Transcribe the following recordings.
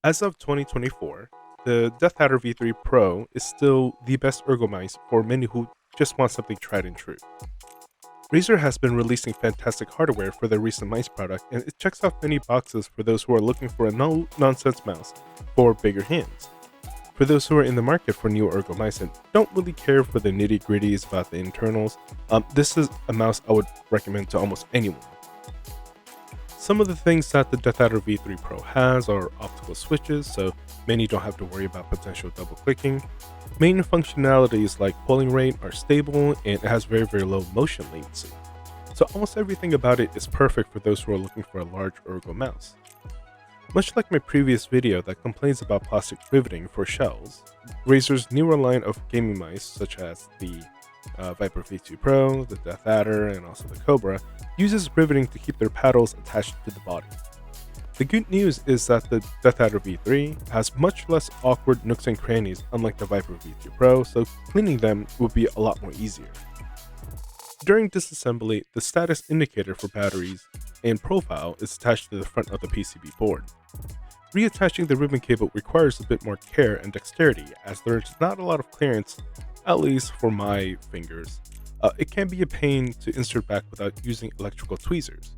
As of 2024, the Deathadder V3 Pro is still the best ergo mice for many who just want something tried and true. Razer has been releasing fantastic hardware for their recent mice product, and it checks off many boxes for those who are looking for a no-nonsense mouse for bigger hands. For those who are in the market for new ergo mice and don't really care for the nitty-gritties about the internals, this is a mouse I would recommend to almost anyone. Some of the things that the Deathadder V3 Pro has are optical switches, so many don't have to worry about potential double clicking. Main functionalities like polling rate are stable, and it has very low motion latency. So almost everything about it is perfect for those who are looking for a large ergo mouse. Much like my previous video that complains about plastic riveting for shells, Razer's newer line of gaming mice such as the Viper V2 Pro, the Deathadder, and also the Cobra uses riveting to keep their paddles attached to the body. The good news is that the Deathadder V3 has much less awkward nooks and crannies unlike the Viper V2 Pro, so cleaning them will be a lot more easier. During disassembly, the status indicator for batteries and profile is attached to the front of the PCB board. Reattaching the ribbon cable requires a bit more care and dexterity, as there is not a lot of clearance, at least for my fingers. It can be a pain to insert back without using electrical tweezers.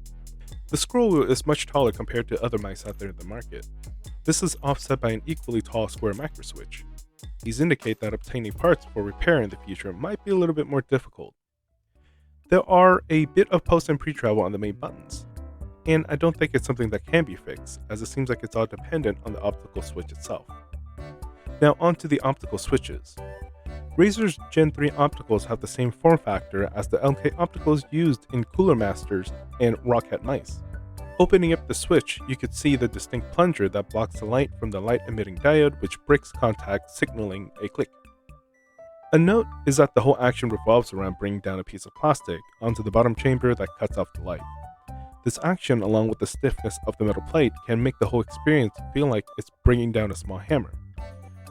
The scroll wheel is much taller compared to other mice out there in the market. This is offset by an equally tall square macro switch. These indicate that obtaining parts for repair in the future might be a little bit more difficult. There are a bit of post and pre-travel on the main buttons, and I don't think it's something that can be fixed, as it seems like it's all dependent on the optical switch itself. Now onto the optical switches. Razer's Gen 3 opticals have the same form factor as the LK opticals used in Cooler Masters and Rocket mice. Opening up the switch, you could see the distinct plunger that blocks the light from the light-emitting diode, which breaks contact, signaling a click. A note is that the whole action revolves around bringing down a piece of plastic onto the bottom chamber that cuts off the light. This action, along with the stiffness of the metal plate, can make the whole experience feel like it's bringing down a small hammer.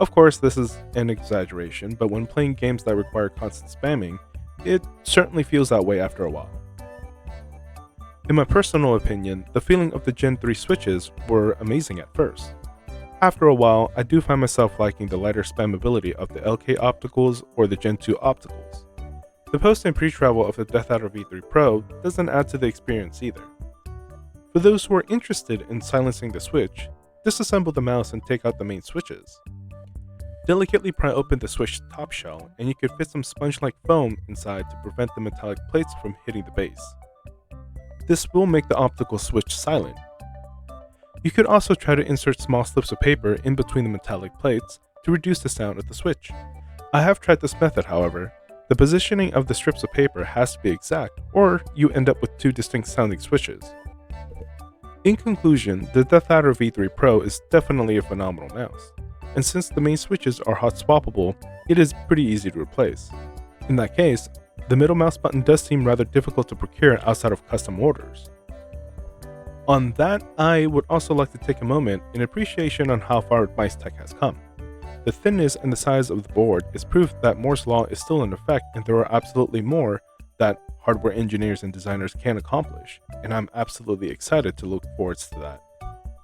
Of course, this is an exaggeration, but when playing games that require constant spamming, it certainly feels that way after a while. In my personal opinion, the feeling of the Gen 3 switches were amazing at first. After a while, I do find myself liking the lighter spammability of the LK opticals or the Gen 2 opticals. The post and pre-travel of the Deathadder V3 Pro doesn't add to the experience either. For those who are interested in silencing the switch, disassemble the mouse and take out the main switches. Delicately pry open the switch top shell, and you can fit some sponge-like foam inside to prevent the metallic plates from hitting the base. This will make the optical switch silent. You could also try to insert small slips of paper in between the metallic plates to reduce the sound of the switch. I have tried this method, however. The positioning of the strips of paper has to be exact, or you end up with two distinct sounding switches. In conclusion, the Deathadder V3 Pro is definitely a phenomenal mouse, and since the main switches are hot swappable, it is pretty easy to replace. In that case, the middle mouse button does seem rather difficult to procure outside of custom orders. On that, I would also like to take a moment in appreciation on how far mice tech has come. The thinness and the size of the board is proof that Moore's Law is still in effect, and there are absolutely more that hardware engineers and designers can accomplish, and I'm absolutely excited to look forward to that.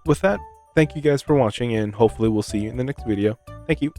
With that, thank you guys for watching, and hopefully we'll see you in the next video. Thank you.